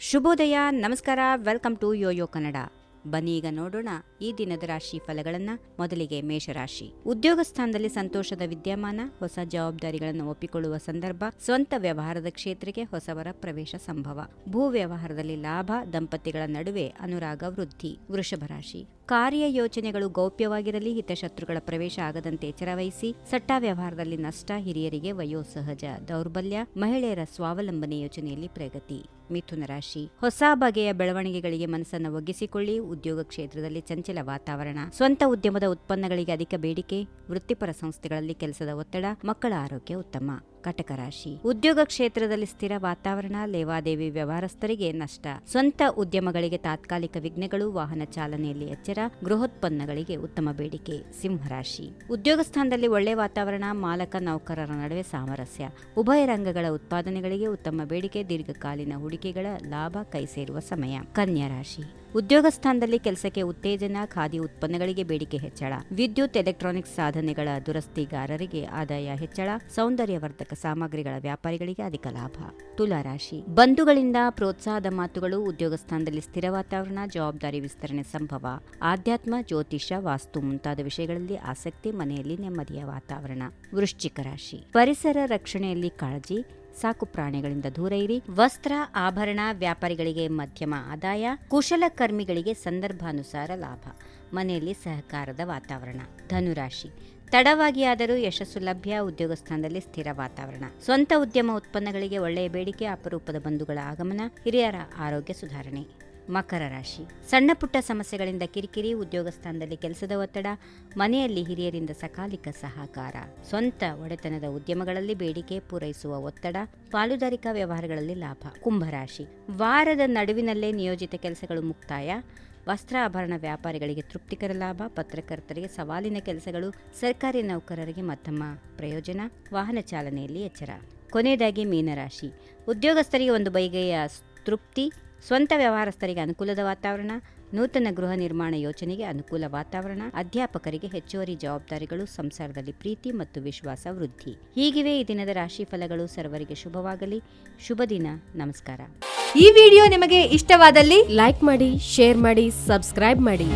ಶುಭೋದಯ, ನಮಸ್ಕಾರ, welcome to Yoyo Kannada. ಬನ್ನಿ ಈಗ ನೋಡೋಣ ಈ ದಿನದ ರಾಶಿ ಫಲಗಳನ್ನ. ಮೊದಲಿಗೆ ಮೇಷರಾಶಿ. ಉದ್ಯೋಗ ಸ್ಥಾನದಲ್ಲಿ ಸಂತೋಷದ ವಿದ್ಯಮಾನ, ಹೊಸ ಜವಾಬ್ದಾರಿಗಳನ್ನು ಒಪ್ಪಿಕೊಳ್ಳುವ ಸಂದರ್ಭ, ಸ್ವಂತ ವ್ಯವಹಾರದ ಕ್ಷೇತ್ರಕ್ಕೆ ಹೊಸವರ ಪ್ರವೇಶ ಸಂಭವ, ಭೂ ವ್ಯವಹಾರದಲ್ಲಿ ಲಾಭ, ದಂಪತಿಗಳ ನಡುವೆ ಅನುರಾಗ ವೃದ್ಧಿ. ವೃಷಭ ರಾಶಿ. ಕಾರ್ಯ ಯೋಚನೆಗಳು ಗೌಪ್ಯವಾಗಿರಲಿ, ಹಿತಶತ್ರುಗಳ ಪ್ರವೇಶ ಆಗದಂತೆ ಎಚ್ಚರವಹಿಸಿ. ಸಟ್ಟ ವ್ಯವಹಾರದಲ್ಲಿ ನಷ್ಟ, ಹಿರಿಯರಿಗೆ ವಯೋಸಹಜ ದೌರ್ಬಲ್ಯ, ಮಹಿಳೆಯರ ಸ್ವಾವಲಂಬನೆ ಯೋಜನೆಯಲ್ಲಿ ಪ್ರಗತಿ. ಮಿಥುನ ರಾಶಿ. ಹೊಸ ಬಗೆಯ ಬೆಳವಣಿಗೆಗಳಿಗೆ ಮನಸ್ಸನ್ನು ಒಗ್ಗಿಸಿಕೊಳ್ಳಿ. ಉದ್ಯೋಗ ಕ್ಷೇತ್ರದಲ್ಲಿ ಚಂಚಲ ವಾತಾವರಣ, ಸ್ವಂತ ಉದ್ಯಮದ ಉತ್ಪನ್ನಗಳಿಗೆ ಅಧಿಕ ಬೇಡಿಕೆ, ವೃತ್ತಿಪರ ಸಂಸ್ಥೆಗಳಲ್ಲಿ ಕೆಲಸದ ಒತ್ತಡ, ಮಕ್ಕಳ ಆರೋಗ್ಯ ಉತ್ತಮ. ಕಟಕ ರಾಶಿ. ಉದ್ಯೋಗ ಕ್ಷೇತ್ರದಲ್ಲಿ ಸ್ಥಿರ ವಾತಾವರಣ, ಲೇವಾದೇವಿ ವ್ಯವಹಾರಸ್ಥರಿಗೆ ನಷ್ಟ, ಸ್ವಂತ ಉದ್ಯಮಗಳಿಗೆ ತಾತ್ಕಾಲಿಕ ವಿಘ್ನಗಳು, ವಾಹನ ಚಾಲನೆಯಲ್ಲಿ ಎಚ್ಚರ, ಗೃಹೋತ್ಪನ್ನಗಳಿಗೆ ಉತ್ತಮ ಬೇಡಿಕೆ. ಸಿಂಹರಾಶಿ. ಉದ್ಯೋಗ ಸ್ಥಾನದಲ್ಲಿ ಒಳ್ಳೆ ವಾತಾವರಣ, ಮಾಲಕ ನೌಕರರ ನಡುವೆ ಸಾಮರಸ್ಯ, ಉಭಯ ರಂಗಗಳ ಉತ್ಪಾದನೆಗಳಿಗೆ ಉತ್ತಮ ಬೇಡಿಕೆ, ದೀರ್ಘಕಾಲೀನ ಹೂಡಿಕೆಗಳ ಲಾಭ ಕೈ ಸೇರುವ ಸಮಯ. ಕನ್ಯಾ ರಾಶಿ. ಉದ್ಯೋಗ ಸ್ಥಾನದಲ್ಲಿ ಕೆಲಸಕ್ಕೆ ಉತ್ತೇಜನ, ಖಾದಿ ಉತ್ಪನ್ನಗಳಿಗೆ ಬೇಡಿಕೆ ಹೆಚ್ಚಳ, ವಿದ್ಯುತ್ ಎಲೆಕ್ಟ್ರಾನಿಕ್ಸ್ ಸಾಧನೆಗಳ ದುರಸ್ತಿಗಾರರಿಗೆ ಆದಾಯ ಹೆಚ್ಚಳ, ಸೌಂದರ್ಯವರ್ಧಕ ಸಾಮಗ್ರಿಗಳ ವ್ಯಾಪಾರಿಗಳಿಗೆ ಅಧಿಕ ಲಾಭ. ತುಲಾ ರಾಶಿ. ಬಂಧುಗಳಿಂದ ಪ್ರೋತ್ಸಾಹದ ಮಾತುಗಳು, ಉದ್ಯೋಗ ಸ್ಥಾನದಲ್ಲಿ ಸ್ಥಿರ ವಾತಾವರಣ, ಜವಾಬ್ದಾರಿ ವಿಸ್ತರಣೆ ಸಂಭವ, ಆಧ್ಯಾತ್ಮ, ಜ್ಯೋತಿಷ, ವಾಸ್ತು ಮುಂತಾದ ವಿಷಯಗಳಲ್ಲಿ ಆಸಕ್ತಿ, ಮನೆಯಲ್ಲಿ ನೆಮ್ಮದಿಯ ವಾತಾವರಣ. ವೃಶ್ಚಿಕ ರಾಶಿ. ಪರಿಸರ ರಕ್ಷಣೆಯಲ್ಲಿ ಕಾಳಜಿ, ಸಾಕು ಪ್ರಾಣಿಗಳಿಂದ ದೂರ ಇರಿ, ವಸ್ತ್ರ ಆಭರಣ ವ್ಯಾಪಾರಿಗಳಿಗೆ ಮಧ್ಯಮ ಆದಾಯ, ಕುಶಲಕರ್ಮಿಗಳಿಗೆ ಸಂದರ್ಭಾನುಸಾರ ಲಾಭ, ಮನೆಯಲ್ಲಿ ಸಹಕಾರದ ವಾತಾವರಣ. ಧನುರಾಶಿ. ತಡವಾಗಿ ಆದರೂ ಯಶಸ್ಸು ಲಭ್ಯ, ಉದ್ಯೋಗ ಸ್ಥಾನದಲ್ಲಿ ಸ್ಥಿರ ವಾತಾವರಣ, ಸ್ವಂತ ಉದ್ಯಮ ಉತ್ಪನ್ನಗಳಿಗೆ ಒಳ್ಳೆಯ ಬೇಡಿಕೆ, ಅಪರೂಪದ ಬಂಧುಗಳ ಆಗಮನ, ಹಿರಿಯರ ಆರೋಗ್ಯ ಸುಧಾರಣೆ. ಮಕರ ರಾಶಿ. ಸಣ್ಣ ಪುಟ್ಟ ಸಮಸ್ಯೆಗಳಿಂದ ಕಿರಿಕಿರಿ, ಉದ್ಯೋಗ ಸ್ಥಾನದಲ್ಲಿ ಕೆಲಸದ ಒತ್ತಡ, ಮನೆಯಲ್ಲಿ ಹಿರಿಯರಿಂದ ಸಕಾಲಿಕ ಸಹಕಾರ, ಸ್ವಂತ ಒಡೆತನದ ಉದ್ಯಮಗಳಲ್ಲಿ ಬೇಡಿಕೆ ಪೂರೈಸುವ ಒತ್ತಡ, ಪಾಲುದಾರಿಕಾ ವ್ಯವಹಾರಗಳಲ್ಲಿ ಲಾಭ. ಕುಂಭರಾಶಿ. ವಾರದ ನಡುವಿನಲ್ಲೇ ನಿಯೋಜಿತ ಕೆಲಸಗಳು ಮುಕ್ತಾಯ, ವಸ್ತ್ರಾಭರಣ ವ್ಯಾಪಾರಿಗಳಿಗೆ ತೃಪ್ತಿಕರ ಲಾಭ, ಪತ್ರಕರ್ತರಿಗೆ ಸವಾಲಿನ ಕೆಲಸಗಳು, ಸರ್ಕಾರಿ ನೌಕರರಿಗೆ ಮಧ್ಯಮ ಪ್ರಯೋಜನ, ವಾಹನ ಚಾಲನೆಯಲ್ಲಿ ಎಚ್ಚರ. ಕೊನೆಯದಾಗಿ ಮೀನರಾಶಿ. ಉದ್ಯೋಗಸ್ಥರಿಗೆ ಒಂದು ಬಗೆಯ ತೃಪ್ತಿ, ಸ್ವಂತ ವ್ಯವಹಾರಸ್ಥರಿಗೆ ಅನುಕೂಲದ ವಾತಾವರಣ, ನೂತನ ಗೃಹ ನಿರ್ಮಾಣ ಯೋಜನೆಗೆ ಅನುಕೂಲ ವಾತಾವರಣ, ಅಧ್ಯಾಪಕರಿಗೆ ಹೆಚ್ಚುವರಿ ಜವಾಬ್ದಾರಿಗಳು, ಸಂಸಾರದಲ್ಲಿ ಪ್ರೀತಿ ಮತ್ತು ವಿಶ್ವಾಸ ವೃದ್ಧಿ. ಹೀಗಿವೆ ಈ ದಿನದ ರಾಶಿ ಫಲಗಳು. ಸರ್ವರಿಗೆ ಶುಭವಾಗಲಿ. ಶುಭ ದಿನ. ನಮಸ್ಕಾರ. ಈ ವಿಡಿಯೋ ನಿಮಗೆ ಇಷ್ಟವಾದಲ್ಲಿ ಲೈಕ್ ಮಾಡಿ, ಶೇರ್ ಮಾಡಿ, ಸಬ್ಸ್ಕ್ರೈಬ್ ಮಾಡಿ.